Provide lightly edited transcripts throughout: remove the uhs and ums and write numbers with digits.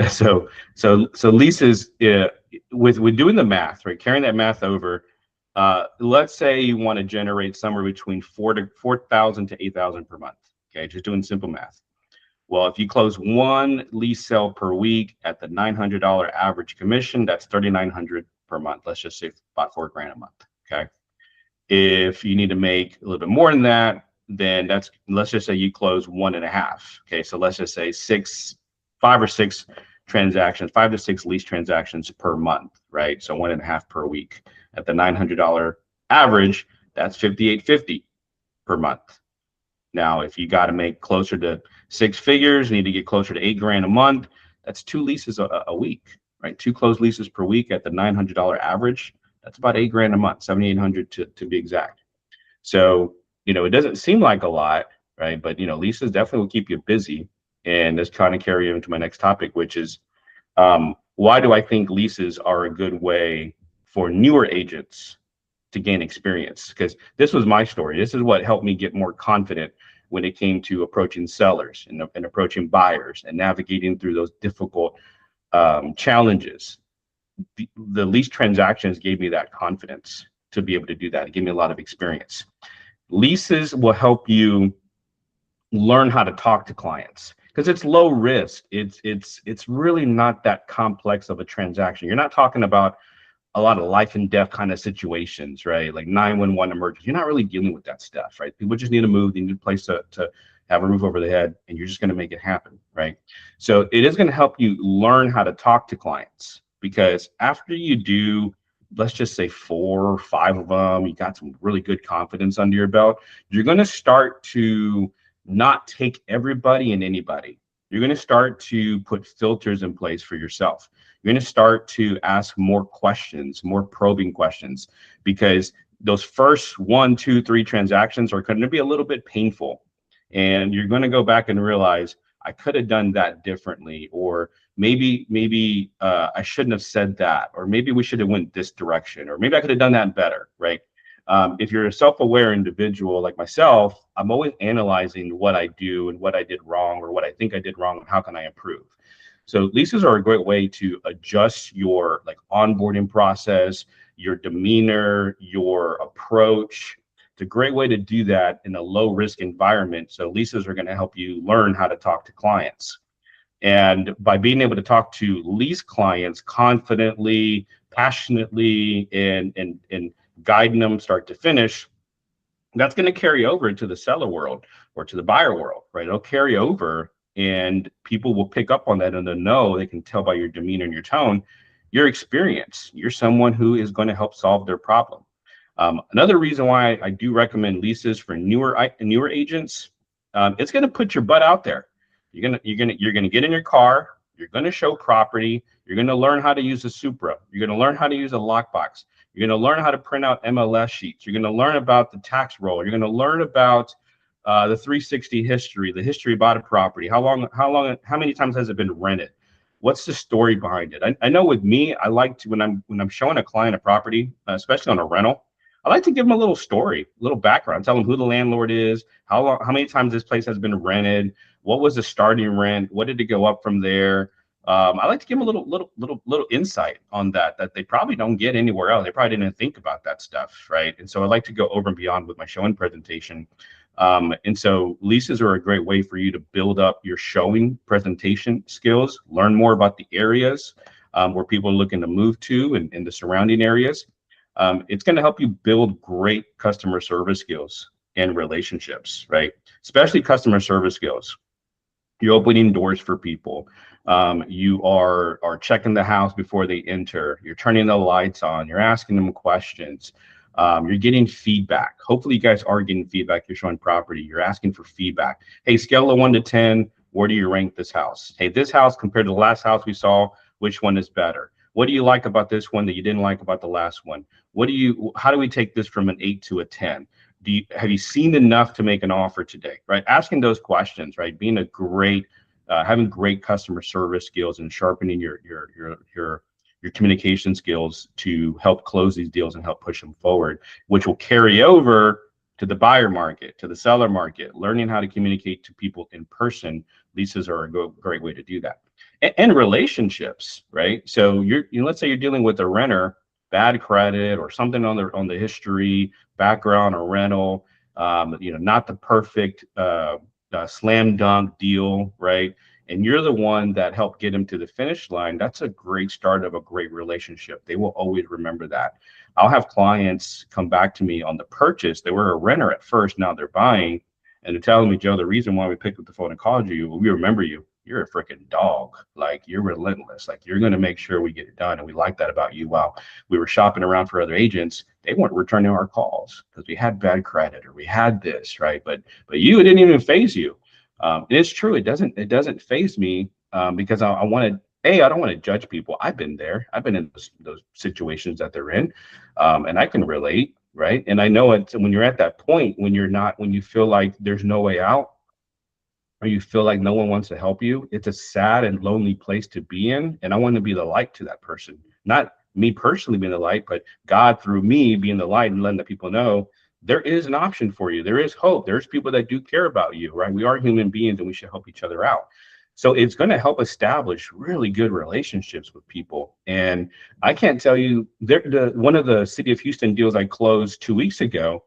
So leases, with doing the math, right? Carrying that math over, let's say you want to generate somewhere between 4,000 to 8,000 per month. Okay, just doing simple math. Well, if you close one lease sale per week at the $900 average commission, that's 3,900 per month. Let's just say about $4,000 a month. Okay. If you need to make a little bit more than that, then let's just say you close one and a half. Okay. So let's just say five or six transactions, 5 to 6 lease transactions per month, right? So one and a half per week at the $900 average, that's 5,850 per month. Now, if you got to make closer to 6 figures, you need to get closer to $8,000 a month. That's 2 leases a week, right? 2 closed leases per week at the $900 average. That's about $8,000 a month, 7,800 to be exact. So, it doesn't seem like a lot, right? But, leases definitely will keep you busy. And this kind of carry into my next topic, which is why do I think leases are a good way for newer agents to gain experience? Because this was my story. This is what helped me get more confident when it came to approaching sellers and approaching buyers and navigating through those difficult challenges. The lease transactions gave me that confidence to be able to do that. It gave me a lot of experience. Leases will help you learn how to talk to clients because it's low risk. It's really not that complex of a transaction. You're not talking about a lot of life and death kind of situations, right? Like 911 emergency. You're not really dealing with that stuff, right? People just need to move. They need a place to have a roof over their head, and you're just going to make it happen, right? So it is going to help you learn how to talk to clients, because after you do, let's just say 4 or 5 of them, you got some really good confidence under your belt, you're going to start to not take everybody and anybody. You're going to start to put filters in place for yourself. You're going to start to ask more questions, more probing questions, because those first 1, 2, 3 transactions are going to be a little bit painful. And you're going to go back and realize, I could have done that differently, or maybe I shouldn't have said that, or maybe we should have went this direction, or maybe I could have done that better, right? If you're a self-aware individual like myself, I'm always analyzing what I do and what I did wrong, or what I think I did wrong, and how can I improve. So leases are a great way to adjust your onboarding process, your demeanor, your approach. It's a great way to do that in a low risk environment. So leases are going to help you learn how to talk to clients. And by being able to talk to lease clients confidently, passionately, and guiding them start to finish, that's going to carry over to the seller world or to the buyer world, right? It'll carry over, and people will pick up on that, and they'll know, they can tell by your demeanor and your tone, your experience. You're someone who is going to help solve their problem. Another reason why I do recommend leases for newer agents, it's going to put your butt out there. You're gonna get in your car. You're going to show property. You're going to learn how to use a Supra. You're going to learn how to use a lockbox. You're going to learn how to print out MLS sheets. You're going to learn about the tax roll. You're going to learn about the 360 history, the history about a property. How many times has it been rented? What's the story behind it? I know with me, I like to, when I'm showing a client a property, especially on a rental, I like to give them a little story, a little background, tell them who the landlord is, how many times this place has been rented, what was the starting rent, what did it go up from there. I like to give them a little insight on that they probably don't get anywhere else. They probably didn't think about that stuff, right? And so I like to go over and beyond with my showing presentation. And so leases are a great way for you to build up your showing presentation skills, learn more about the areas where people are looking to move to, and in the surrounding areas. It's going to help you build great customer service skills and relationships, right? Especially customer service skills. You're opening doors for people. You are checking the house before they enter. You're turning the lights on. You're asking them questions. You're getting feedback. Hopefully you guys are getting feedback. You're showing property. You're asking for feedback. Hey, scale of 1 to 10, where do you rank this house? Hey, this house compared to the last house we saw, which one is better? What do you like about this one that you didn't like about the last one? How do we take this from an 8 to a 10? Have you seen enough to make an offer today, right? Asking those questions, right? Being having great customer service skills and sharpening your communication skills to help close these deals and help push them forward, which will carry over to the buyer market, to the seller market. Learning how to communicate to people in person, leases are a great way to do that. and relationships, right? So let's say you're dealing with a renter, bad credit or something on the history, background or rental, not the perfect slam dunk deal, right? And you're the one that helped get him to the finish line. That's a great start of a great relationship. They will always remember that. I'll have clients come back to me on the purchase. They were a renter at first, now they're buying, and they're telling me, Joe, the reason why we picked up the phone and called you, we remember you. You're a freaking dog. Like, you're relentless. Like, you're going to make sure we get it done. And we like that about you. While we were shopping around for other agents, they weren't returning our calls because we had bad credit or we had this, right? But you, it didn't even phase you. And it's true. It doesn't phase me because I want to, I don't want to judge people. I've been there. I've been in those situations that they're in, and I can relate, right? And I know it when you're at that point when you feel like there's no way out, or you feel like no one wants to help you. It's a sad and lonely place to be in, and I want to be the light to that person. Not me personally being the light, but God through me being the light and letting the people know there is an option for you. There is hope. There's people that do care about you, right? We are human beings and we should help each other out. So it's going to help establish really good relationships with people. And I can't tell you, one of the City of Houston deals I closed 2 weeks ago,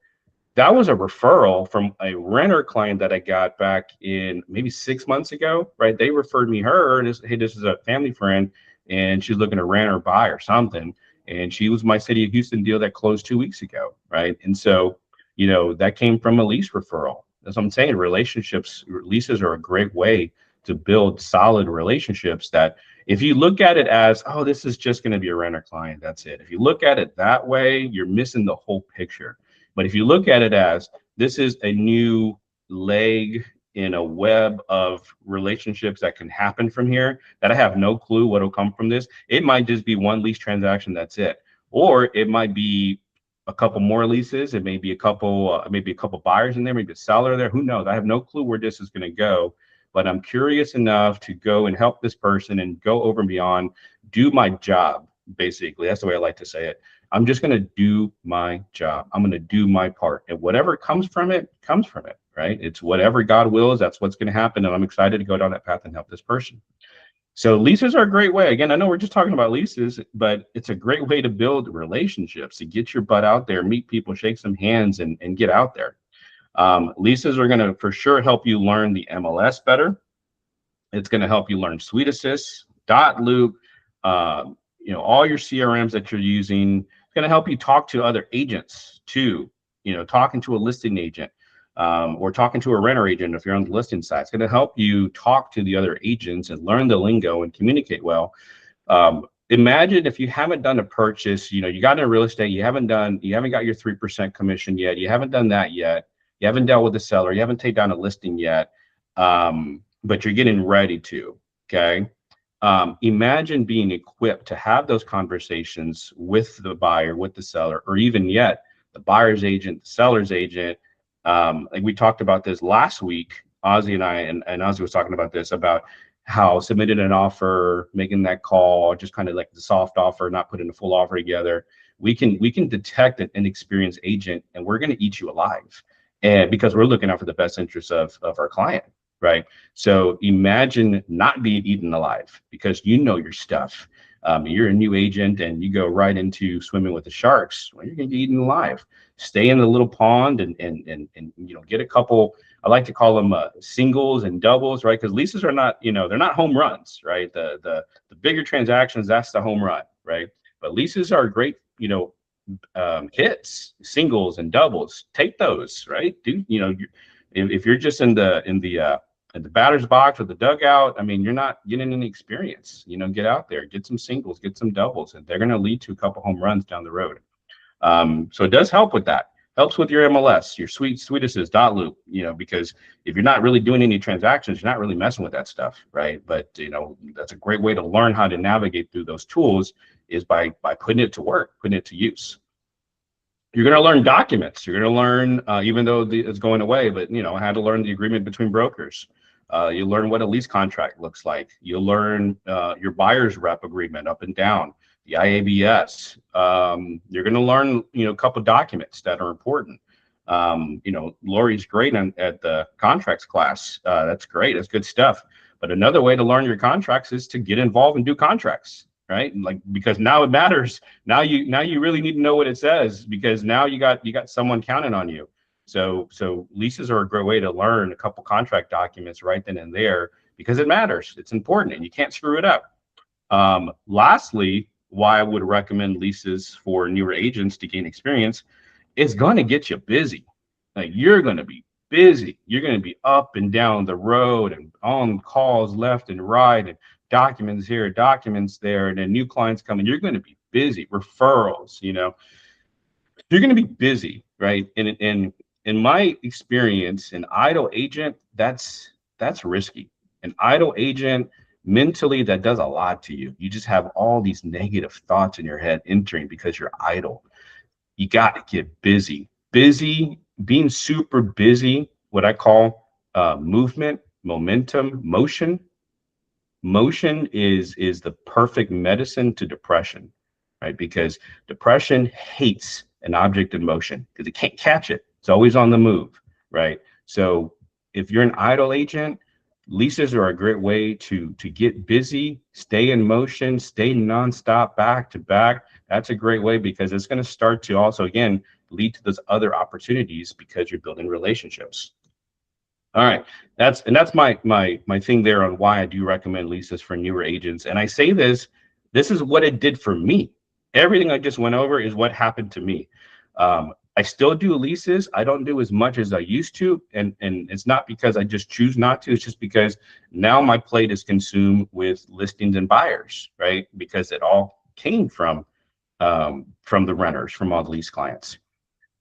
that was a referral from a renter client that I got back in maybe 6 months ago, right? They referred me her and hey, this is a family friend and she's looking to rent or buy or something. And she was my City of Houston deal that closed 2 weeks ago, right? And so, that came from a lease referral. That's what I'm saying. Leases are a great way to build solid relationships that if you look at it as, oh, this is just going to be a renter client, that's it. If you look at it that way, you're missing the whole picture. But if you look at it as this is a new leg in a web of relationships that can happen from here, that I have no clue what will come from this. It might just be one lease transaction, that's it. Or it might be a couple more leases. It may be a couple buyers in there, maybe a seller there. Who knows? I have no clue where this is going to go. But I'm curious enough to go and help this person and go over and beyond, do my job. Basically, that's the way I like to say it. I'm just going to do my job. I'm going to do my part. And whatever comes from it, right? It's whatever God wills, that's what's going to happen. And I'm excited to go down that path and help this person. So leases are a great way. Again, I know we're just talking about leases, but it's a great way to build relationships, to get your butt out there, meet people, shake some hands, and get out there. Leases are going to for sure help you learn the MLS better. It's going to help you learn Suite Assist, Dot Loop, all your CRMs that you're using. It's going to help you talk to other agents too. Talking to a listing agent or talking to a renter agent if you're on the listing side. It's going to help you talk to the other agents and learn the lingo and communicate well. Imagine if you haven't done a purchase, you got into real estate, you haven't got your 3% commission yet, you haven't done that yet, you haven't dealt with the seller, you haven't taken down a listing yet, but you're getting ready to, okay? Imagine being equipped to have those conversations with the buyer, with the seller, or even yet the buyer's agent, the seller's agent. Like we talked about this last week, Ozzy and I, and Ozzy was talking about this, about how submitting an offer, making that call, just kind of like the soft offer, not putting a full offer together. We can detect an inexperienced agent, and we're going to eat you alive, and because we're looking out for the best interests of our client. Right. So imagine not being eaten alive because you know your stuff. You're a new agent and you go right into swimming with the sharks. Well, you're going to get eaten alive. Stay in the little pond and get a couple. I like to call them singles and doubles, right? Because leases are not, they're not home runs, right? The bigger transactions, that's the home run, right? But leases are great, hits, singles and doubles. Take those, right? If you're just in the batter's box or the dugout, I mean, you're not getting any experience. Get out there, get some singles, get some doubles, and they're going to lead to a couple home runs down the road. So it does help with that. Helps with your MLS, your Suite Assist, Dot Loop, because if you're not really doing any transactions, you're not really messing with that stuff, right? But, that's a great way to learn how to navigate through those tools is by putting it to work, putting it to use. You're going to learn documents. You're going to learn, even though it's going away, but, how to learn the agreement between brokers. You learn what a lease contract looks like. You'll learn your buyer's rep agreement up and down, the IABS. You're going to learn, a couple documents that are important. Lori's great at the contracts class. That's great. That's good stuff. But another way to learn your contracts is to get involved and do contracts, right? Like, because now it matters. Now you really need to know what it says, because now you got someone counting on you. So leases are a great way to learn a couple contract documents right then and there, because it matters. It's important and you can't screw it up. Lastly, why I would recommend leases for newer agents to gain experience, it's going to get you busy. Like, you're going to be busy. You're going to be up and down the road and on calls left and right, and documents here, documents there, and then new clients coming. You're going to be busy. Referrals, you're going to be busy, right? And in my experience, an idle agent, that's risky. An idle agent, mentally, that does a lot to you. You just have all these negative thoughts in your head entering because you're idle. You got to get busy. Being super busy, what I call movement, momentum, motion. Motion is the perfect medicine to depression, right? Because depression hates an object in motion because it can't catch it. It's always on the move, right? So if you're an idle agent, leases are a great way to get busy, stay in motion, stay nonstop, back to back. That's a great way, because it's going to start to also, again, lead to those other opportunities because you're building relationships. All right, that's my thing there on why I do recommend leases for newer agents. And I say this is what it did for me. Everything I just went over is what happened to me. I still do leases. I don't do as much as I used to. And it's not because I just choose not to. It's just because now my plate is consumed with listings and buyers, right? Because it all came from the renters, from all the lease clients.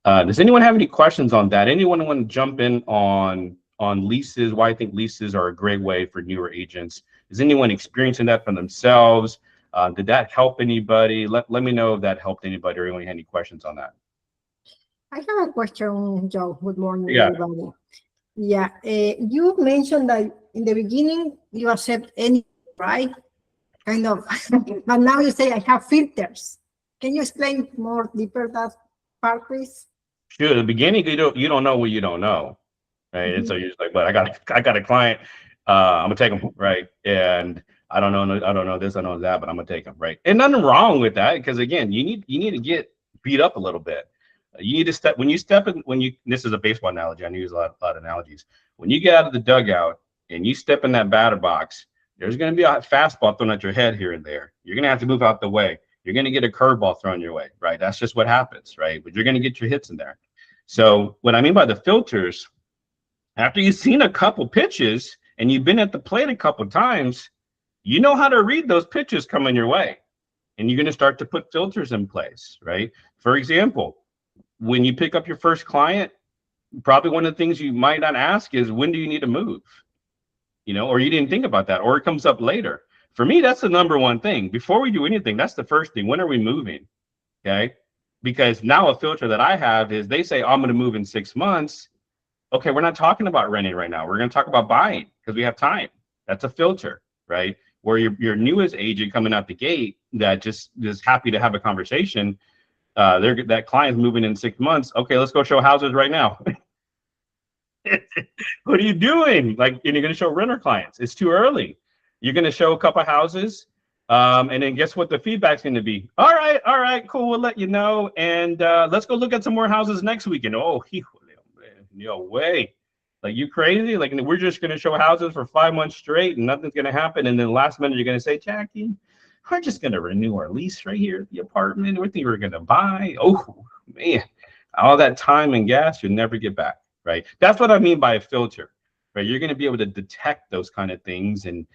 Does anyone have any questions on that? Anyone want to jump in on leases? Why I think leases are a great way for newer agents? Is anyone experiencing that for themselves? Did that help anybody? Let me know if that helped anybody, or anyone had any questions on that. I have a question, Joe. Good morning, Yeah. everybody. Yeah, you mentioned that in the beginning you accept any, right? Kind of, but now you say I have filters. Can you explain more deeper that part, please? Sure. At the beginning, you don't know what you don't know, right? Mm-hmm. And so you're just like, but I got a client. I'm gonna take them, right? And I don't know this, I know that, but I'm gonna take them, right? And nothing wrong with that, because again, you need to get beat up a little bit. You need to step in. This is a baseball analogy. I use a lot of analogies. When you get out of the dugout and you step in that batter box, there's going to be a fastball thrown at your head here and there. You're going to have to move out the way. You're going to get a curveball thrown your way, right? That's just what happens, right? But you're going to get your hits in there. So what I mean by the filters, after you've seen a couple pitches and you've been at the plate a couple times, you know how to read those pitches coming your way, and you're going to start to put filters in place, right? For example, when you pick up your first client, probably one of the things you might not ask is, when do you need to move? Or you didn't think about that, or it comes up later. For me, that's the number one thing. Before we do anything, that's the first thing. When are we moving? Okay. Because now a filter that I have is, they say, oh, I'm going to move in 6 months. Okay, we're not talking about renting right now. We're going to talk about buying because we have time. That's a filter, right? Where your newest agent coming out the gate that just is happy to have a conversation, that client's moving in 6 months. Okay, let's go show houses right now. What are you doing? Like, and you're going to show renter clients. It's too early. You're going to show a couple houses, and then guess what the feedback's going to be? All right, cool. We'll let you know, and let's go look at some more houses next weekend. Oh, no way. Like, you crazy? Like, we're just going to show houses for 5 months straight, and nothing's going to happen. And then last minute, you're going to say, Jackie, we're just going to renew our lease right here at the apartment. We think we're going to buy. Oh, man. All that time and gas, you'll never get back, right? That's what I mean by a filter, right? You're going to be able to detect those kind of things and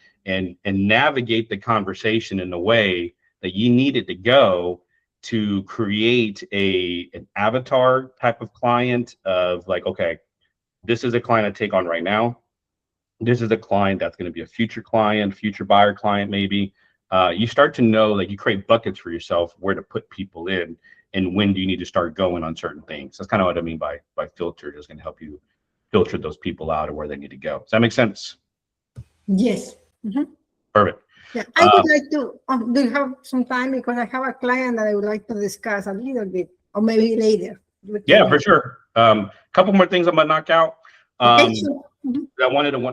navigate the conversation in a way that you need it to go, to create an avatar type of client of, like, okay, this is a client I take on right now. This is a client that's going to be a future client, future buyer client, maybe. You start to know, like, you create buckets for yourself where to put people in, and when do you need to start going on certain things. That's kind of what I mean by filter. It's going to help you filter those people out of where they need to go. Does that make sense? Yes. Mm-hmm. Perfect. Yeah, I would like to, do you have some time? Because I have a client that I would like to discuss a little bit, or maybe later. Yeah, for sure. Couple more things I'm going to knock out. Okay, sure. Mm-hmm.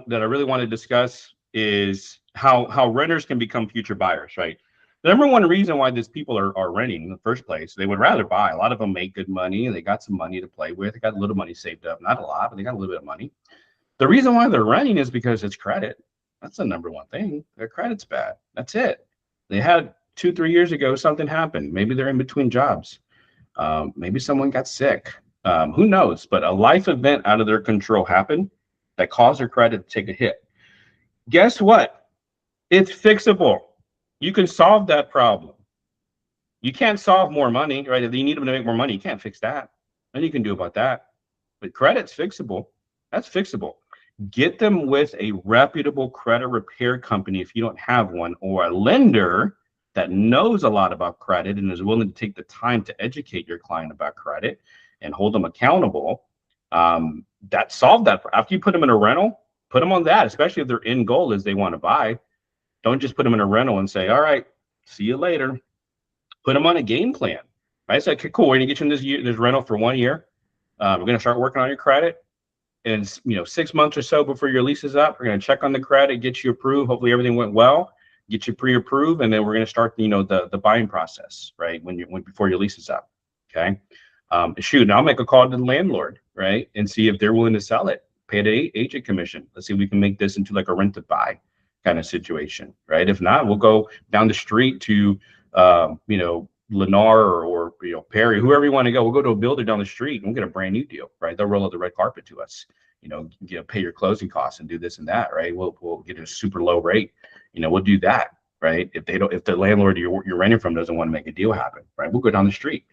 That I really want to discuss is how renters can become future buyers, right? The number one reason why these people are renting in the first place, they would rather buy. A lot of them make good money. They got some money to play with. They got a little money saved up, not a lot, but they got a little bit of money. The reason why they're renting is because it's credit. That's the number one thing. Their credit's bad. That's it. They had 2-3 years ago, something happened. Maybe they're in between jobs. Maybe someone got sick. Who knows? But a life event out of their control happened that caused their credit to take a hit. Guess what? It's fixable. You can solve that problem. You can't solve more money, right? If you need them to make more money, you can't fix that. Nothing you can do about that. But credit's fixable. That's fixable. Get them with a reputable credit repair company if you don't have one, or a lender that knows a lot about credit and is willing to take the time to educate your client about credit and hold them accountable. That solved that. After you put them in a rental, put them on that, especially if their end goal is they want to buy. Don't just put them in a rental and say, all right, see you later. Put them on a game plan, right? It's like, okay, cool, we're going to get you in this rental for 1 year. We're going to start working on your credit. And 6 months or so before your lease is up, we're going to check on the credit, get you approved. Hopefully everything went well, get you pre-approved, and then we're going to start the buying process, right? Before your lease is up. Okay. Shoot, now I'll make a call to the landlord, right? And see if they're willing to sell it. Pay the agent commission. Let's see if we can make this into like a rent to buy kind of situation, right? If not, we'll go down the street to Lennar or Perry, whoever you want to go. We'll go to a builder down the street and we'll get a brand new deal, right? They'll roll out the red carpet to us, pay your closing costs and do this and that, right? We'll get a super low rate, we'll do that, right? If the landlord you're renting from doesn't want to make a deal happen, right? We'll go down the street.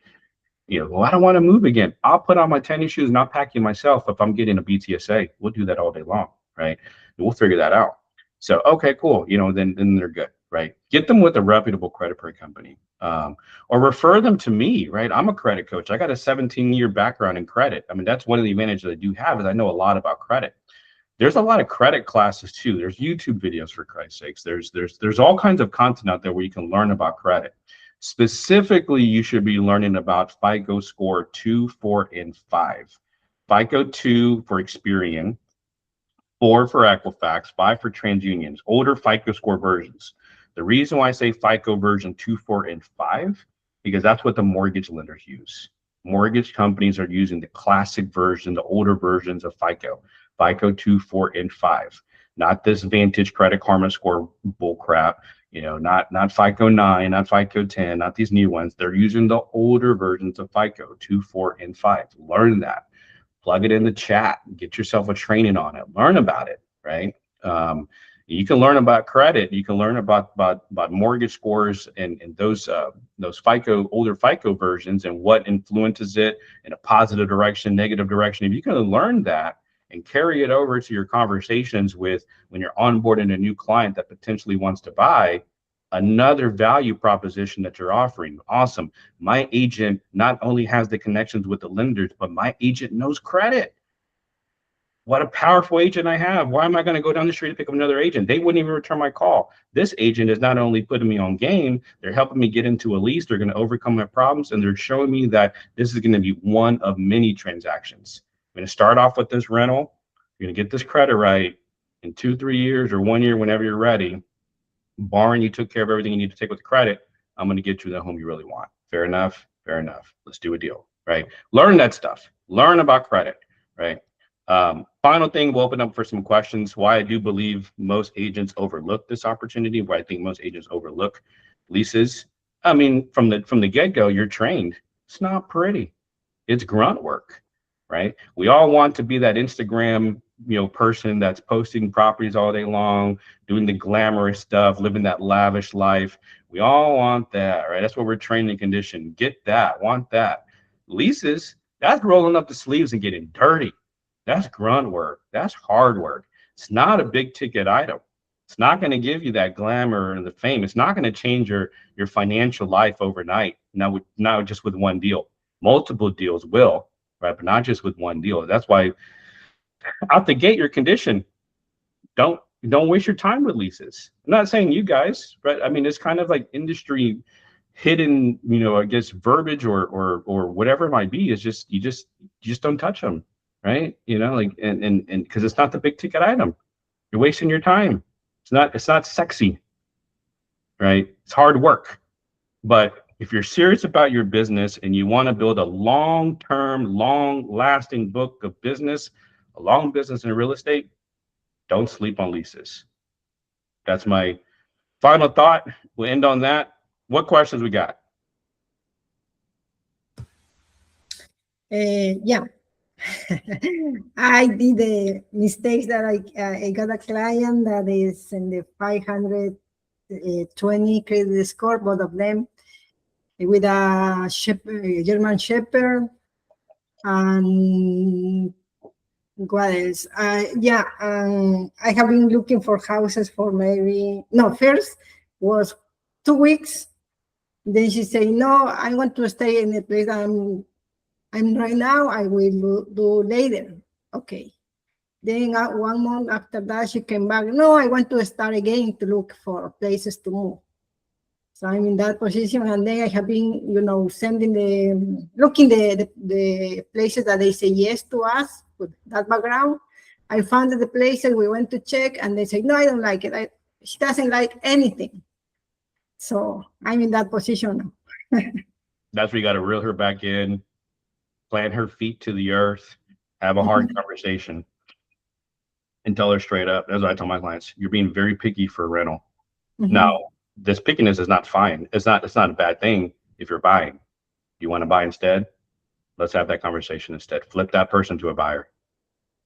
Well, I don't want to move again. I'll put on my tennis shoes and I'll pack you myself if I'm getting a BTSA. We'll do that all day long, right? And we'll figure that out. So, okay, cool. Then they're good, right? Get them with a reputable credit repair company, or refer them to me, right? I'm a credit coach. I got a 17-year background in credit. I mean, that's one of the advantages I do have is I know a lot about credit. There's a lot of credit classes too. There's YouTube videos, for Christ's sakes. There's all kinds of content out there where you can learn about credit. Specifically, you should be learning about FICO score 2, 4, and 5. FICO 2 for Experian, 4 for Equifax, 5 for TransUnions, older FICO score versions. The reason why I say FICO version 2, 4, and 5, because that's what the mortgage lenders use. Mortgage companies are using the classic version, the older versions of FICO 2, 4, and 5. Not this vintage Credit Karma score bull crap. Not FICO 9, not FICO 10, not these new ones. They're using the older versions of FICO 2, 4, and 5. Learn that. Plug it in the chat. Get yourself a training on it. Learn about it, right? You can learn about credit. You can learn about mortgage scores and those older FICO versions and what influences it in a positive direction, negative direction. If you can learn that and carry it over to your conversations with when you're onboarding a new client that potentially wants to buy, another value proposition that you're offering. Awesome. My agent not only has the connections with the lenders, but my agent knows credit. What a powerful agent I have. Why am I going to go down the street to pick up another agent? They wouldn't even return my call. This agent is not only putting me on game, they're helping me get into a lease. They're going to overcome my problems. And they're showing me that this is going to be one of many transactions. I'm going to start off with this rental. You're going to get this credit right in 2-3 years or 1 year, whenever you're ready. Barring you took care of everything you need to take with the credit, I'm going to get you the home you really want. Fair enough. Fair enough. Let's do a deal, right? Learn that stuff. Learn about credit, right? Final thing, we'll open up for some questions. Why I do believe most agents overlook this opportunity. Why I think most agents overlook leases. I mean, from the get-go, you're trained. It's not pretty. It's grunt work, right? We all want to be that Instagram person that's posting properties all day long, doing the glamorous stuff, living that lavish life. We all want that, right? That's what we're trained and conditioned. Get that, want that. Leases, that's rolling up the sleeves and getting dirty. That's grunt work. That's hard work. It's not a big ticket item. It's not going to give you that glamour and the fame. It's not going to change your financial life overnight. Not just with one deal. Multiple deals will, right? But not just with one deal. That's why out the gate, your condition, don't waste your time with leases. I'm not saying you guys, but I mean, it's kind of like industry hidden, I guess verbiage or whatever it might be. Is just you just don't touch them, right? And because it's not the big ticket item, you're wasting your time. It's not sexy, right? It's hard work. But if you're serious about your business and you want to build a long-term, long-lasting book of business, a long business in real estate, don't sleep on leases. That's my final thought. We'll end on that. What questions we got? Yeah. I did the mistakes that I got a client that is in the 520 credit score, both of them, with a German Shepherd, and what else? Yeah, I have been looking for houses for maybe, no, first was 2 weeks. Then she said, no, I want to stay in the place I'm right now. I will do later. Okay. Then 1 month after that, she came back. No, I want to start again to look for places to move. So I'm in that position, and then I have been, looking the places that they say yes to us with that background. I found the places we went to check, and they say, no, I don't like it. She doesn't like anything. So I'm in that position now. That's where you got to reel her back in, plant her feet to the earth, have a hard conversation, and tell her straight up. That's what I tell my clients. You're being very picky for a rental. Now, this pickiness is not fine. It's not a bad thing if you're buying. You want to buy instead? Let's have that conversation instead. Flip that person to a buyer.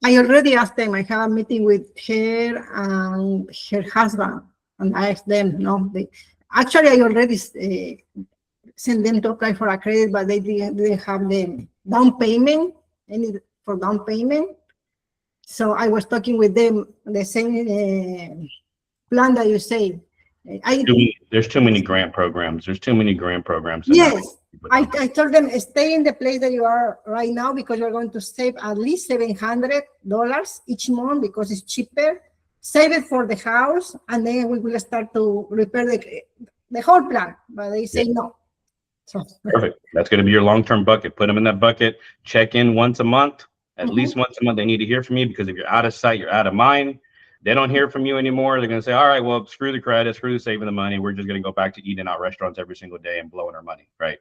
I already asked them. I have a meeting with her and her husband, and I asked them, actually, I already sent them to apply for a credit, but they didn't have the down payment, for down payment. So I was talking with them, the same plan that you say. There's too many grant programs. Yes, I told them, stay in the place that you are right now, because you're going to save at least $700 each month, because it's cheaper. Save it for the house, and then we will start to repair the whole plan. But they say no. So perfect. That's going to be your long-term bucket. Put them in that bucket. Check in once a month. At least once a month, they need to hear from you, because if you're out of sight, you're out of mind. They don't hear from you anymore. They're going to say, all right, well, screw the credit, screw the saving the money. We're just going to go back to eating out restaurants every single day and blowing our money, right?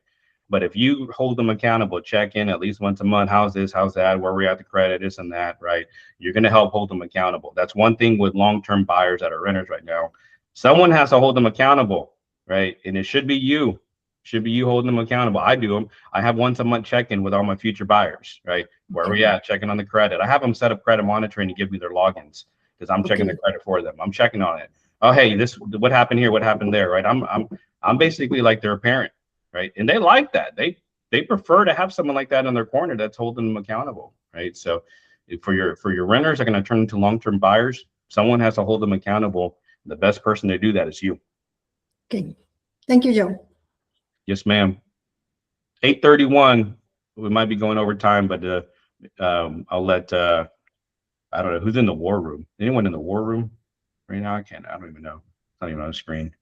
But if you hold them accountable, check in at least once a month. How's this? How's that? Where we at the credit? This and that, right? You're going to help hold them accountable. That's one thing with long-term buyers that are renters right now. Someone has to hold them accountable, right? And it should be you. Should be you holding them accountable. I do them. I have once a month check-in with all my future buyers, right? Where are we at? Checking on the credit. I have them set up credit monitoring to give me their logins, because I'm checking the credit for them. I'm checking on it. Oh, hey, what happened here? What happened there? Right? I'm basically like their parent, right? And they like that. They prefer to have someone like that in their corner that's holding them accountable, right? So for your renters are going to turn into long-term buyers, someone has to hold them accountable. The best person to do that is you. Okay. Thank you, Joe. Yes, ma'am. 8:31. We might be going over time, but I'll let I don't know who's in the war room. Anyone in the war room right now? I don't even know. It's not even on the screen.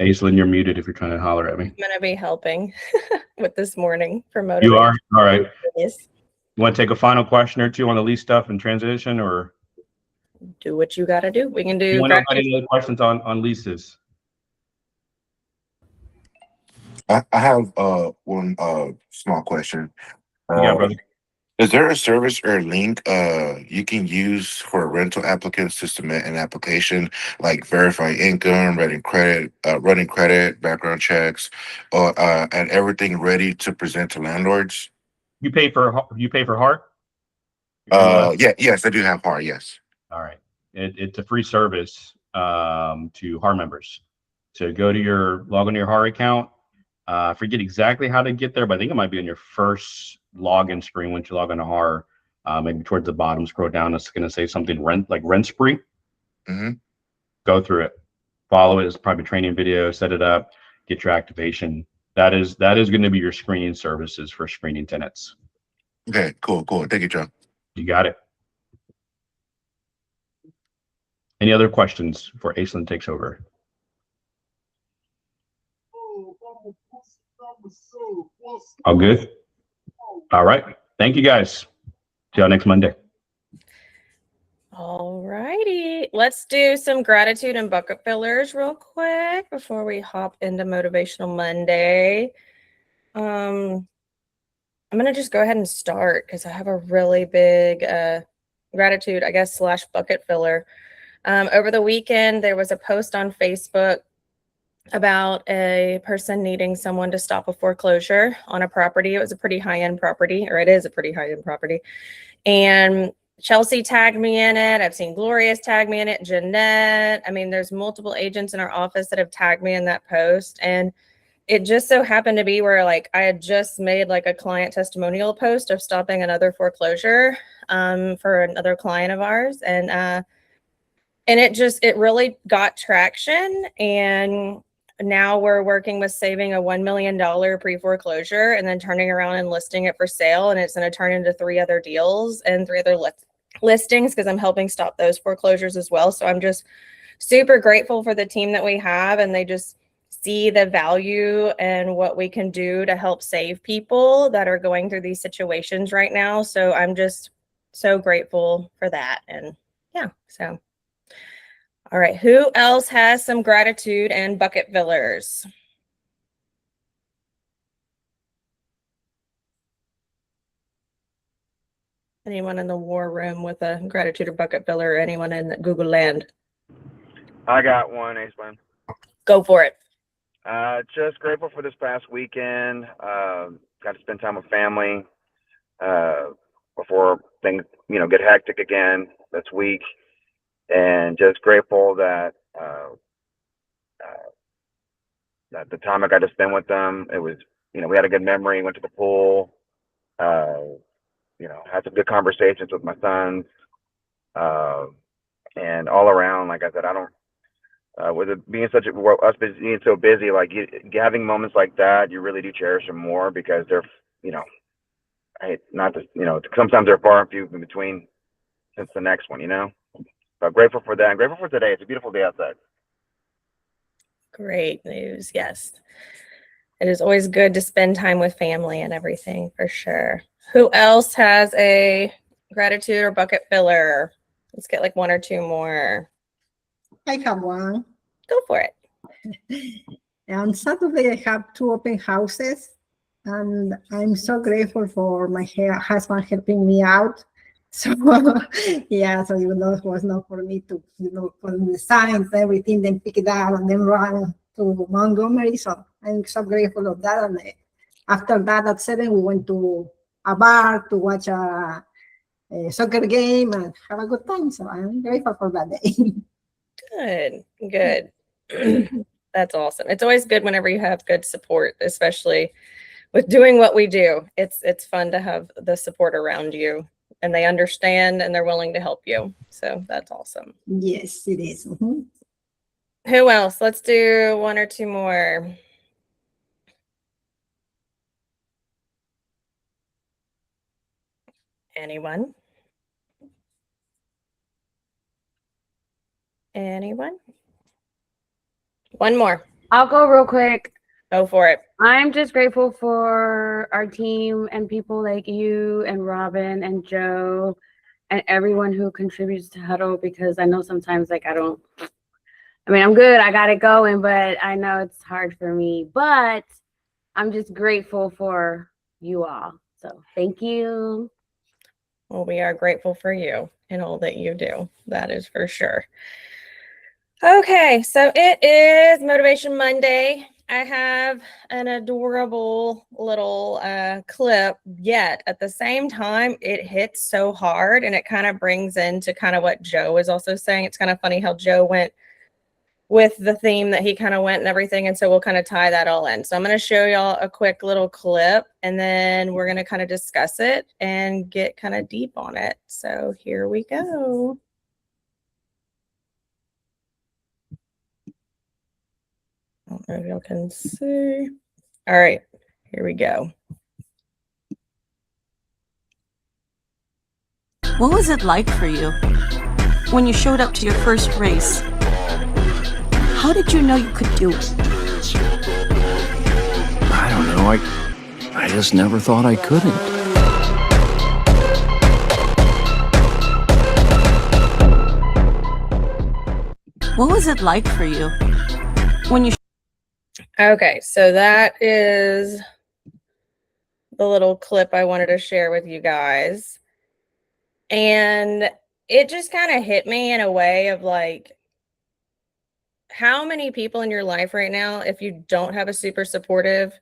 Aislinn, you're muted if you're trying to holler at me. I'm gonna be helping with this morning for motivation. You are? All right. Yes. You want to take a final question or two on the lease stuff and transition, or Do what you gotta do. We can do. anyone else got any other questions on leases? I have one small question. Yeah, brother. Is there a service or a link you can use for rental applicants to submit an application, like verifying income, running credit, background checks, and everything ready to present to landlords? You pay for Heart? Yes, I do have HAR. Yes. All right. It's a free service to HAR members. So log into your HAR account. I forget exactly how to get there, but I think it might be on your first login screen once you log into HAR. Maybe towards the bottom, scroll down. It's going to say something rent spree. Go through it, follow it. It's probably a training video. Set it up, get your activation. That is going to be your screening services for screening tenants. Okay, cool. Thank you, Joe. You got it. Any other questions before Aislinn takes over? All good? All right. Thank you, guys. See y'all next Monday. All righty. Let's do some gratitude and bucket fillers real quick before we hop into Motivational Monday. I'm going to just go ahead and start because I have a really big gratitude, I guess, / bucket filler. Over the weekend, there was a post on Facebook about a person needing someone to stop a foreclosure on a property. It was a pretty high-end property, or it is a pretty high-end property. And Chelsea tagged me in it. I've seen Gloria's tag me in it. Jeanette. I mean, there's multiple agents in our office that have tagged me in that post. And it just so happened to be where like I had just made like a client testimonial post of stopping another foreclosure for another client of ours. And it really got traction. And now we're working with saving a $1 million pre-foreclosure and then turning around and listing it for sale. And it's going to turn into 3 other deals and 3 other listings because I'm helping stop those foreclosures as well. So I'm just super grateful for the team that we have, and they just see the value and what we can do to help save people that are going through these situations right now. So I'm just so grateful for that. And yeah, so. All right, who else has some gratitude and bucket fillers? Anyone in the war room with a gratitude or bucket filler, or anyone in Google land? I got one, Ace-Man. Go for it. Just grateful for this past weekend. Got to spend time with family before things, get hectic again this week. And just grateful that that the time I got to spend with them, it was, we had a good memory, went to the pool, had some good conversations with my sons, and all around, like I said, I don't, with it being us being so busy, like having moments like that, you really do cherish them more because they're, sometimes they're far and few in between since the next one, So grateful for that. I'm grateful for today. It's a beautiful day outside. Great news. Yes. It is always good to spend time with family and everything, for sure. Who else has a gratitude or bucket filler? Let's get like 1 or 2 more. I have one. Go for it. On Saturday, I have 2 open houses, and I'm so grateful for my husband helping me out. So, yeah, so even though it was not for me to, put in the signs, everything, then pick it up and then run to Montgomery. So I'm so grateful of that. And after that, at 7, we went to a bar to watch a soccer game and have a good time. So I'm grateful for that day. Good. That's awesome. It's always good whenever you have good support, especially with doing what we do. It's fun to have the support around you, and they understand and they're willing to help you. So that's awesome. Yes, it is. Mm-hmm. Who else? Let's do 1 or 2 more. Anyone? Anyone? 1 more. I'll go real quick. Go for it. I'm just grateful for our team and people like you and Robin and Joe and everyone who contributes to Huddle, because I know sometimes I'm good, I got it going, but I know it's hard for me. But I'm just grateful for you all. So thank you. Well, we are grateful for you and all that you do. That is for sure. Okay, so it is Motivation Monday. I have an adorable little clip, yet at the same time, it hits so hard, and it kind of brings into kind of what Joe was also saying. It's kind of funny how Joe went with the theme that he kind of went and everything, and so we'll kind of tie that all in. So I'm going to show y'all a quick little clip, and then we're going to kind of discuss it and get kind of deep on it. So here we go. I don't know if y'all can see. All right, here we go. What was it like for you when you showed up to your first race? How did you know you could do it? I don't know. I just never thought I couldn't. What was it like for you when you Okay, so that is the little clip I wanted to share with you guys. And it just kind of hit me in a way of like, how many people in your life right now, if you don't have a super supportive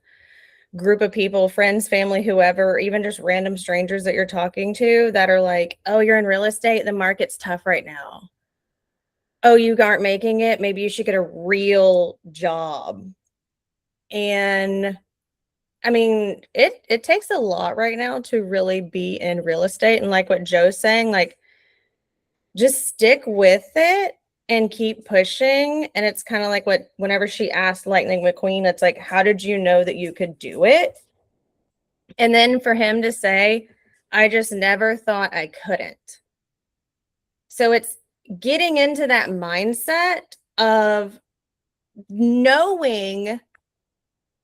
group of people, friends, family, whoever, even just random strangers that you're talking to that are like, oh, you're in real estate, the market's tough right now. Oh, you aren't making it, maybe you should get a real job. And I mean, it takes a lot right now to really be in real estate. And like what Joe's saying, like, just stick with it and keep pushing. And it's kind of like what, whenever she asked Lightning McQueen, it's like, how did you know that you could do it? And then for him to say, I just never thought I couldn't. So it's getting into that mindset of knowing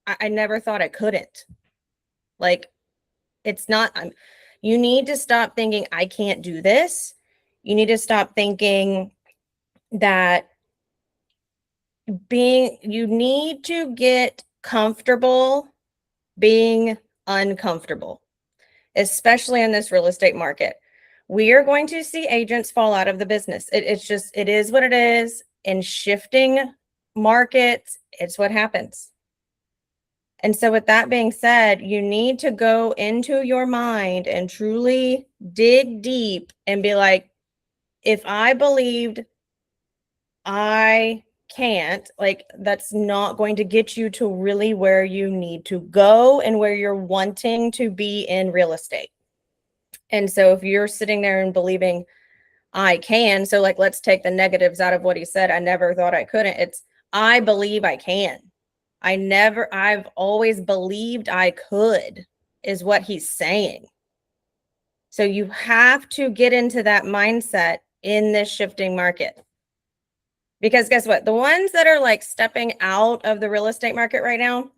I never thought I couldn't. Like, it's not, you need to stop thinking, I can't do this. You need to stop thinking that you need to get comfortable being uncomfortable, especially in this real estate market. We are going to see agents fall out of the business. It is what it is. In shifting markets, it's what happens. And so with that being said, you need to go into your mind and truly dig deep and be like, if I believed I can't, like, that's not going to get you to really where you need to go and where you're wanting to be in real estate. And so if you're sitting there and believing I can, so like, let's take the negatives out of what he said. I never thought I couldn't. It's, I believe I can. I've always believed I could, is what he's saying. So you have to get into that mindset in this shifting market. Because guess what? The ones that are like stepping out of the real estate market right now,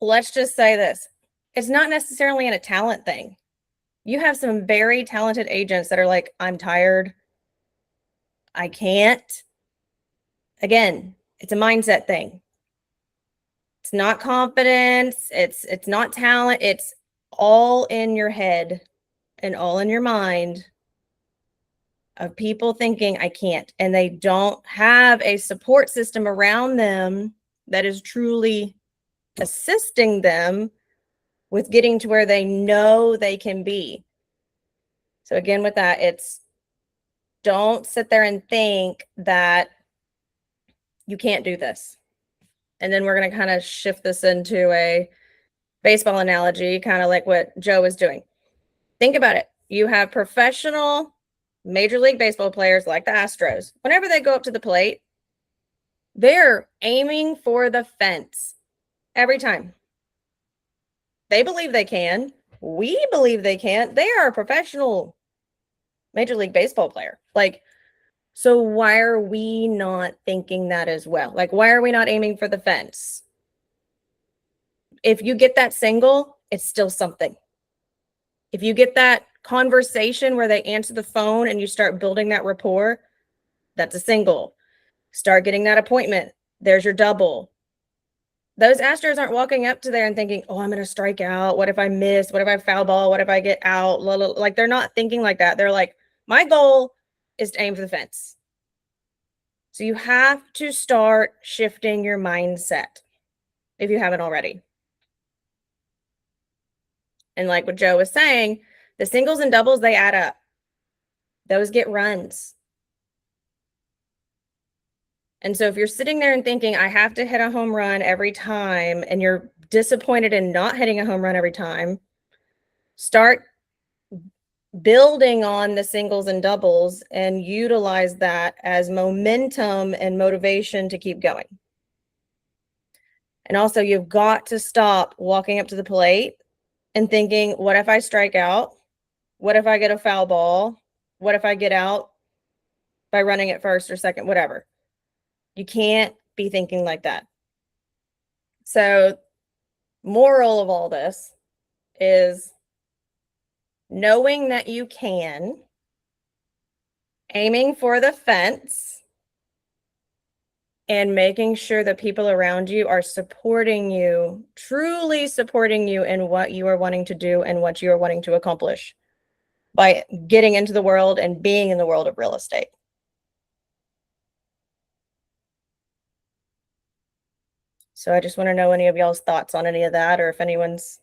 let's just say this, it's not necessarily a talent thing. You have some very talented agents that are like, I'm tired. I can't. Again, it's a mindset thing. It's not confidence. It's not talent. It's all in your head and all in your mind of people thinking I can't, and they don't have a support system around them that is truly assisting them with getting to where they know they can be. So again, with that, it's, don't sit there and think that you can't do this. And then we're going to kind of shift this into a baseball analogy, kind of like what Joe was doing. Think about it. You have professional Major League Baseball players like the Astros. Whenever they go up to the plate, they're aiming for the fence every time. They believe they can. We believe they can. They are a professional Major League Baseball player. Like, so why are we not thinking that as well? Like, why are we not aiming for the fence? If you get that single, it's still something. If you get that conversation where they answer the phone and you start building that rapport, that's a single. Start getting that appointment. There's your double. Those Astros aren't walking up to there and thinking, oh, I'm going to strike out. What if I miss? What if I foul ball? What if I get out? Like, they're not thinking like that. They're like, my goal is to aim for the fence. So you have to start shifting your mindset if you haven't already. And like what Joe was saying, the singles and doubles, they add up. Those get runs. And so if you're sitting there and thinking, I have to hit a home run every time, and you're disappointed in not hitting a home run every time, start building on the singles and doubles and utilize that as momentum and motivation to keep going. And also, you've got to stop walking up to the plate and thinking, what if I strike out? What if I get a foul ball? What if I get out by running it first or second, whatever? You can't be thinking like that. So, moral of all this is knowing that you can, aiming for the fence, and making sure that people around you are supporting you, truly supporting you in what you are wanting to do and what you are wanting to accomplish by getting into the world and being in the world of real estate. So I just want to know any of y'all's thoughts on any of that, or if anyone's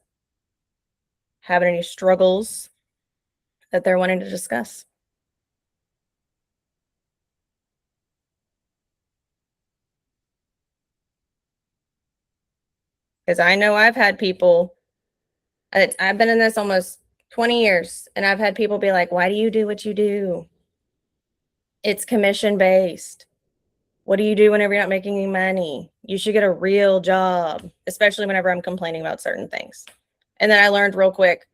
having any struggles that they're wanting to discuss. Because I know I've had people, I've been in this almost 20 years, and I've had people be like, why do you do what you do? It's commission based. What do you do whenever you're not making any money? You should get a real job, especially whenever I'm complaining about certain things. And then I learned real quick,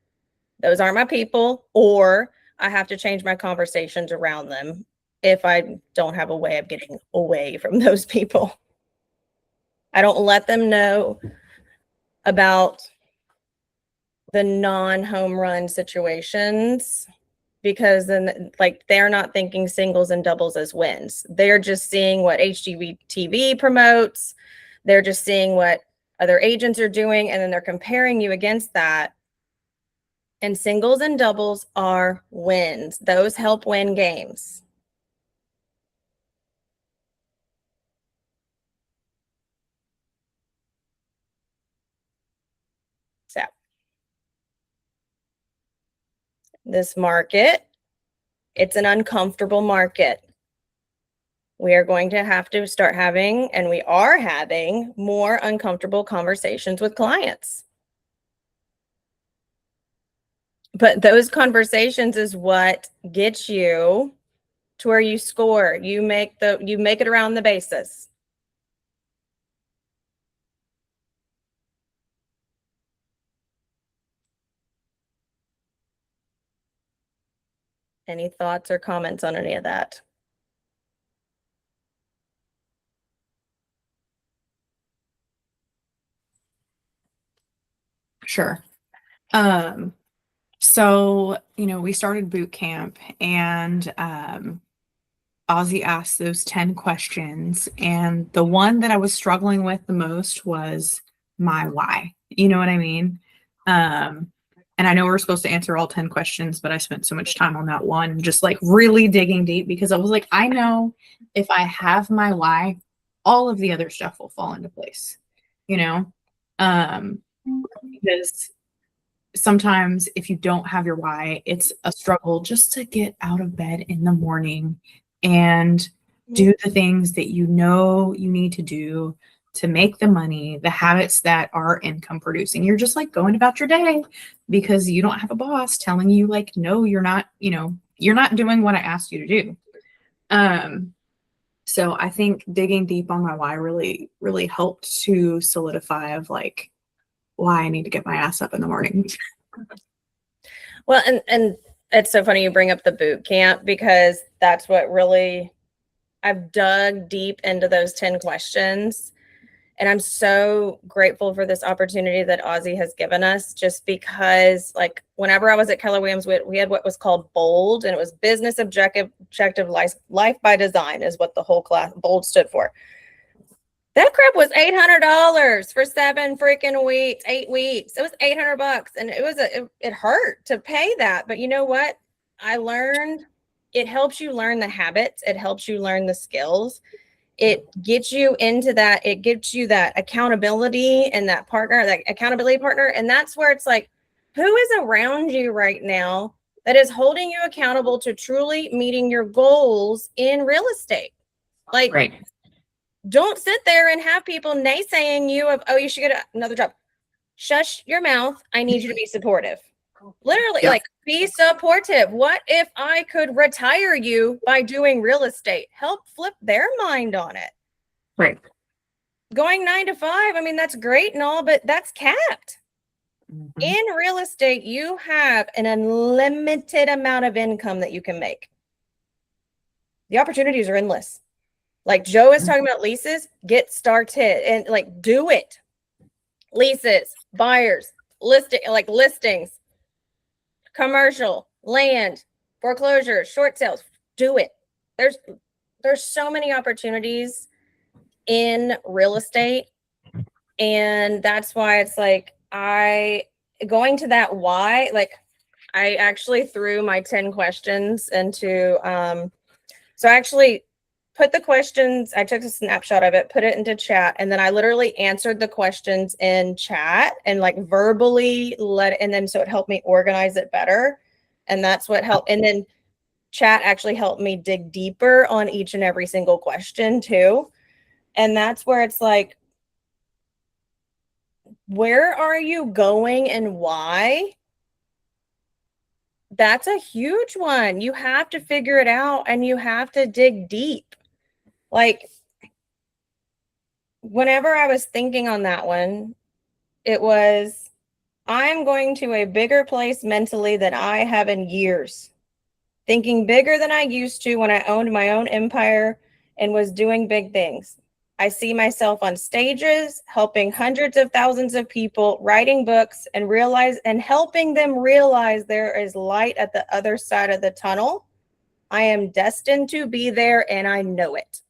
those aren't my people, or I have to change my conversations around them if I don't have a way of getting away from those people. I don't let them know about the non-home run situations, because then like they're not thinking singles and doubles as wins. They're just seeing what HGTV promotes. They're just seeing what other agents are doing, and then they're comparing you against that. And singles and doubles are wins. Those help win games. So this market, it's an uncomfortable market. We are going to have to start having, and we are having, more uncomfortable conversations with clients. But those conversations is what gets you to where you score. You make it around the bases. Any thoughts or comments on any of that? Sure. So, we started boot camp, and Ozzy asked those 10 questions, and the one that I was struggling with the most was my why. You know what I mean? And I know we're supposed to answer all 10 questions, but I spent so much time on that one, just like really digging deep, because I was like, I know if I have my why, all of the other stuff will fall into place, because sometimes if you don't have your why, it's a struggle just to get out of bed in the morning and do the things that you know you need to do to make the money, the habits that are income producing. You're just like going about your day because you don't have a boss telling you like, no, you're not doing what I asked you to do. So I think digging deep on my why really, really helped to solidify of like why I need to get my ass up in the morning. Well, and it's so funny you bring up the boot camp, because that's what really, I've dug deep into those 10 questions. And I'm so grateful for this opportunity that Ozzy has given us, just because like whenever I was at Keller Williams, we had what was called BOLD, and it was business objective life by design is what the whole class BOLD stood for. That crap was $800 for 7 freaking weeks, 8 weeks. It was $800, and it hurt to pay that. But you know what? I learned it helps you learn the habits. It helps you learn the skills. It gets you into that. It gives you that accountability and that accountability partner. And that's where it's like, who is around you right now that is holding you accountable to truly meeting your goals in real estate? Like, Right. Don't sit there and have people naysaying you of, oh, you should get another job. Shush your mouth. I need you to be supportive. Literally, Yeah. like, be supportive. What if I could retire you by doing real estate? Help flip their mind on it. Right. Going 9 to 5, I mean, that's great and all, but that's capped. Mhm. In real estate, you have an unlimited amount of income that you can make. The opportunities are endless. Like Joe is talking about leases, get started and like do it. Leases, buyers, listings, commercial, land, foreclosure, short sales, do it. There's so many opportunities, in real estate. And that's why it's like, going to that why, like I actually threw my 10 questions into, so I actually put the questions, I took a snapshot of it, put it into chat, and then I literally answered the questions in chat and like verbally and then so it helped me organize it better. And that's what helped. And then chat actually helped me dig deeper on each and every single question too. And that's where it's like, where are you going and why? That's a huge one. You have to figure it out and you have to dig deep. Like, whenever I was thinking on that one, it was, I'm going to a bigger place mentally than I have in years. Thinking bigger than I used to when I owned my own empire and was doing big things. I see myself on stages, helping hundreds of thousands of people, writing books and helping them realize there is light at the other side of the tunnel. I am destined to be there and I know it.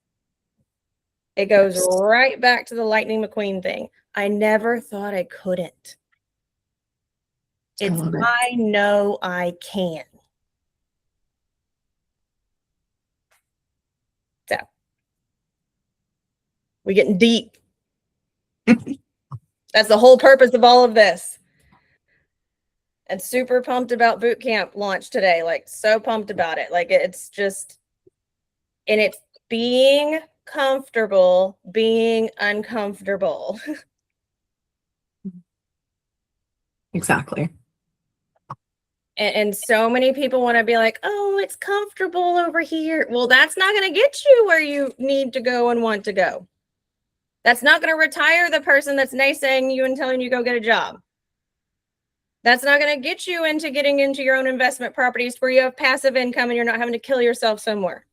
It goes right back to the Lightning McQueen thing. I never thought I couldn't. I know I can. So we're getting deep. That's the whole purpose of all of this. And super pumped about boot camp launch today. Like, so pumped about it. Like, it's just, and it's being comfortable, being uncomfortable. Exactly. And so many people want to be like, oh, it's comfortable over here. Well, that's not going to get you where you need to go and want to go. That's not going to retire the person that's naysaying you and telling you go get a job. That's not going to get you into getting into your own investment properties where you have passive income and you're not having to kill yourself somewhere.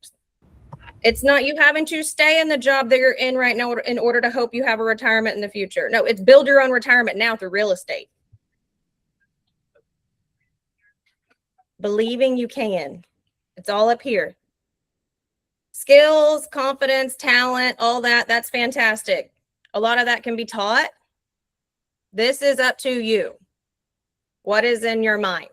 It's not you having to stay in the job that you're in right now in order to hope you have a retirement in the future. No, it's build your own retirement now through real estate. Believing you can. It's all up here. Skills, confidence, talent, all that, that's fantastic. A lot of that can be taught. This is up to you. What is in your mind?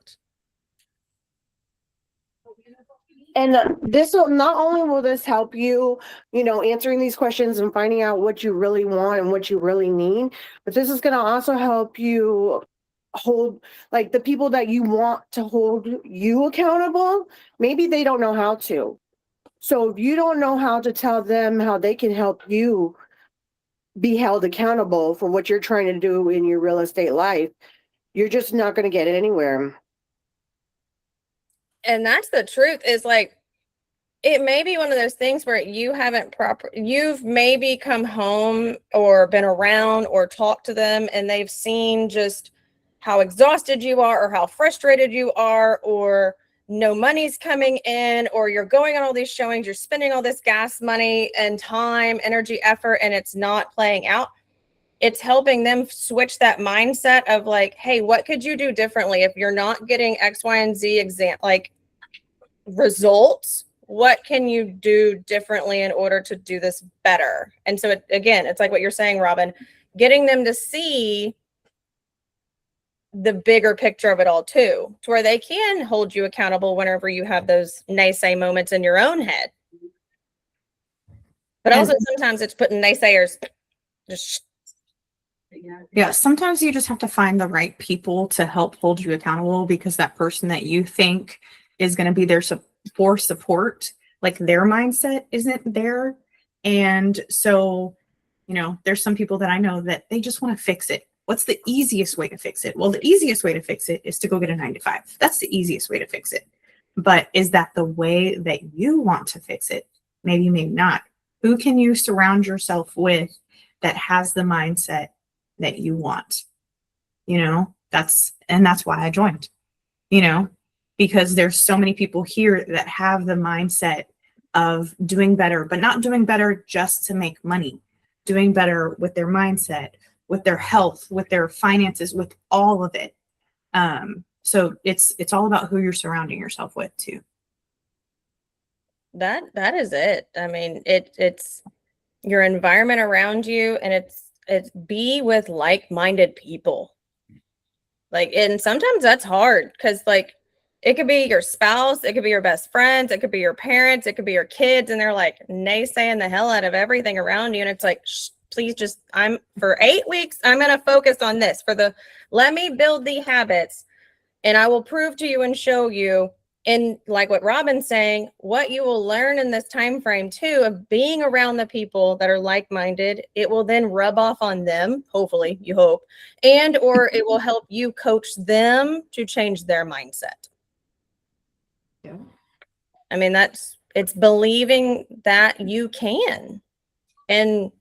And this will not only will this help you, answering these questions and finding out what you really want and what you really need, but this is going to also help you hold, like, the people that you want to hold you accountable. Maybe they don't know how to. So if you don't know how to tell them how they can help you be held accountable for what you're trying to do in your real estate life, you're just not going to get anywhere. And that's the truth, is like, it may be one of those things where you've maybe come home or been around or talked to them and they've seen just how exhausted you are or how frustrated you are, or no money's coming in, or you're going on all these showings, you're spending all this gas money and time, energy, effort, and it's not playing out. It's helping them switch that mindset of like, hey, what could you do differently if you're not getting X, Y, and Z results? What can you do differently in order to do this better? And so it's like what you're saying, Robin, getting them to see the bigger picture of it all too, to where they can hold you accountable whenever you have those naysay moments in your own head. But also sometimes it's putting naysayers just. Yeah, sometimes you just have to find the right people to help hold you accountable, because that person that you think is going to be there for support, like, their mindset isn't there. And so, there's some people that I know that they just want to fix it. What's the easiest way to fix it? Well, the easiest way to fix it is to go get a 9-to-5. That's the easiest way to fix it. But is that the way that you want to fix it? Maybe, maybe not. Who can you surround yourself with that has the mindset that you want? That's why I joined, because there's so many people here that have the mindset of doing better, but not doing better just to make money, doing better with their mindset, with their health, with their finances, with all of it. So it's all about who you're surrounding yourself with too. That is it. I mean, it's your environment around you, and it's be with like-minded people. Like, and sometimes that's hard because like it could be your spouse, it could be your best friends, it could be your parents, it could be your kids, and they're like naysaying the hell out of everything around you. And it's like, shh, please just, I'm for 8 weeks, I'm going to focus on this let me build the habits, and I will prove to you and show you. And like what Robin's saying, what you will learn in this time frame too of being around the people that are like-minded, it will then rub off on them, hopefully, you hope, and or it will help you coach them to change their mindset. Yeah. I mean, it's believing that you can. And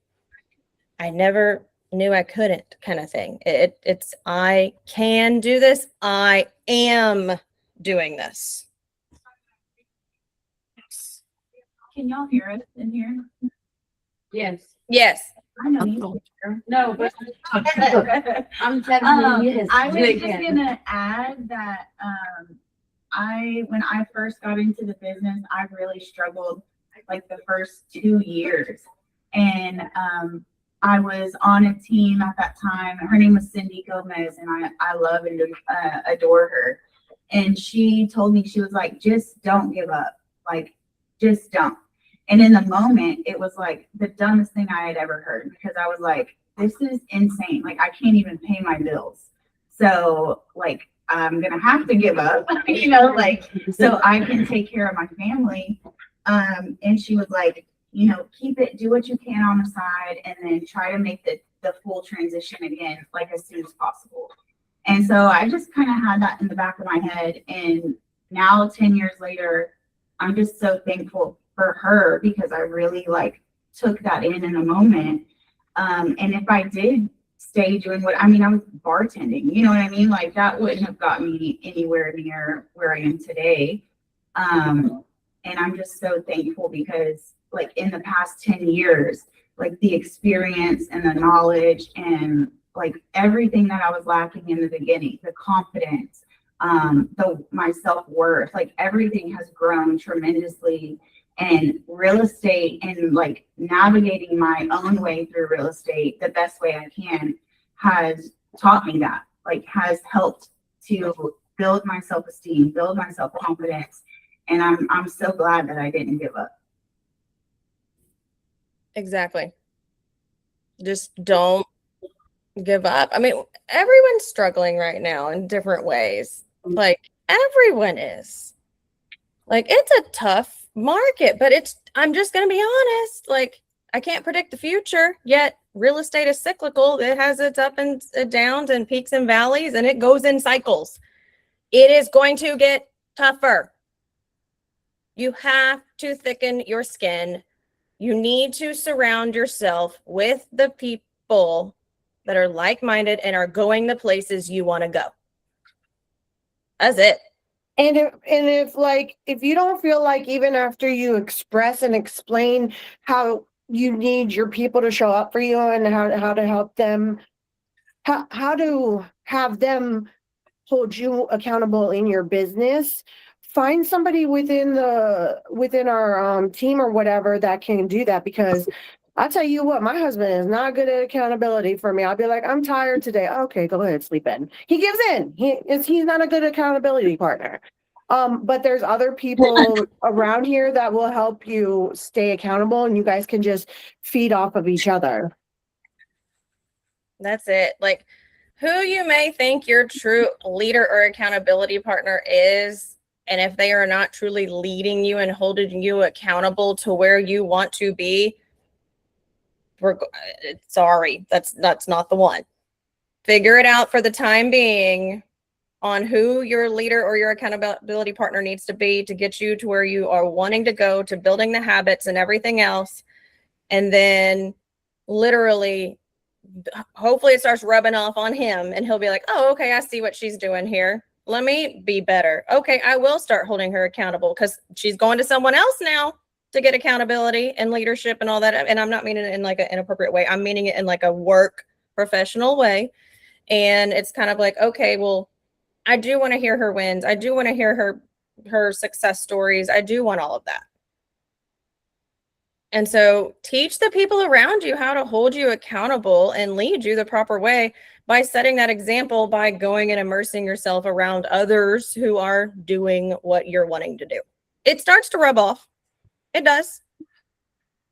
I never knew I couldn't kind of thing. It's I can do this. I am doing this. Can y'all hear us in here? Yes. Yes. I know you hear. No, but I'm I was just gonna add that when I first got into the business, I really struggled like the first 2 years. And I was on a team at that time. Her name was Cindy Gomez, and I love and adore her. And she told me, she was like, just don't give up. Like, just don't. And in the moment, it was like the dumbest thing I had ever heard, because I was like, this is insane. Like, I can't even pay my bills. So like, I'm going to have to give up, you know, like, so I can take care of my family. And she was like, you know, keep it, do what you can on the side, and then try to make the full transition again, like as soon as possible. And so I just kind of had that in the back of my head. And now 10 years later, I'm just so thankful for her, because I really like took that in a moment. And if I did stay doing what, I mean, I was bartending, you know what I mean? Like that wouldn't have gotten me anywhere near where I am today. And I'm just so thankful, because like in the past 10 years, like the experience and the knowledge and like everything that I was lacking in the beginning, the confidence, my self-worth, like everything has grown tremendously. And real estate and like navigating my own way through real estate the best way I can has taught me that, like has helped to build my self-esteem, build my self-confidence. And I'm so glad that I didn't give up. Exactly. Just don't give up. I mean, everyone's struggling right now in different ways. Like everyone is. Like it's a tough market, but I'm just going to be honest. Like I can't predict the future, yet real estate is cyclical. It has its up and downs and peaks and valleys, and it goes in cycles. It is going to get tougher. You have to thicken your skin. You need to surround yourself with the people that are like-minded and are going the places you want to go. That's it. And if you don't feel like, even after you express and explain how you need your people to show up for you and how to help them, how to have them hold you accountable in your business, find somebody within our team or whatever that can do that. Because I'll tell you what, my husband is not good at accountability for me. I'll be like, I'm tired today. Okay, go ahead, sleep in. He gives in. He's not a good accountability partner. But there's other people around here that will help you stay accountable, and you guys can just feed off of each other. That's it. Like who you may think your true leader or accountability partner is, and if they are not truly leading you and holding you accountable to where you want to be, sorry, that's not the one. Figure it out for the time being on who your leader or your accountability partner needs to be to get you to where you are wanting to go, to building the habits and everything else. And then literally, hopefully it starts rubbing off on him and he'll be like, oh, okay, I see what she's doing here. Let me be better. Okay, I will start holding her accountable because she's going to someone else now to get accountability and leadership and all that. And I'm not meaning it in like an inappropriate way. I'm meaning it in like a work professional way. And it's kind of like, okay, well, I do want to hear her wins. I do want to hear her success stories. I do want all of that. And so teach the people around you how to hold you accountable and lead you the proper way by setting that example, by going and immersing yourself around others who are doing what you're wanting to do. It starts to rub off. It does.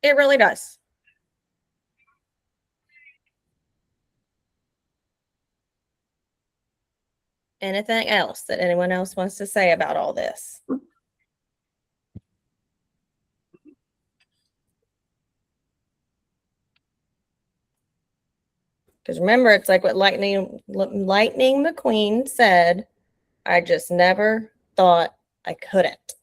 It really does. Anything else that anyone else wants to say about all this? Because remember, it's like what Lightning McQueen said, I just never thought I couldn't.